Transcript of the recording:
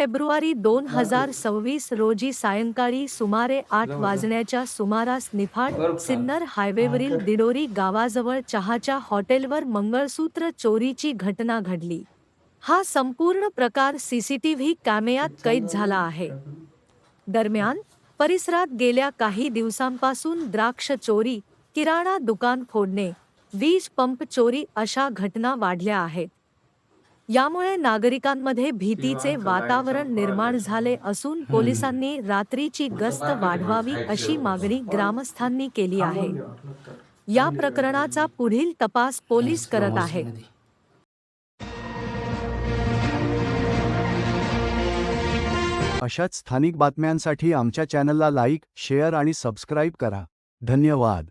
February 2026 रोजी सायंकाळी सुमारे 8 वाजण्याच्या सुमारास निफाड सिन्नर हायवेवरील दिडोरी गावाजवळ चहाच्या हॉटेलवर मंगळसूत्र चोरीची घटना घडली. हा संपूर्ण प्रकार सीसीटीव्ही कॅमेऱ्यात कैद झाला आहे. दरम्यान, परिसरात गेल्या काही दिवसांपासून द्राक्ष चोरी, किराणा दुकान फोडणे, वीज पंप चोरी अशा घटना वाढल्या आहेत. यामुळे नागरिकांमध्ये भीतीचे वातावरण निर्माण झाले असून पोलिसांनी रात्रीची गस्त वाढवावी अशी मागणी ग्रामस्थांनी केली आहे. या प्रकरणाचा पुढील तपास पोलीस करत आहेत. अशाच स्थानिक बातम्यांसाठी आमच्या चॅनलला लाईक, शेअर आणि सबस्क्राईब करा. धन्यवाद.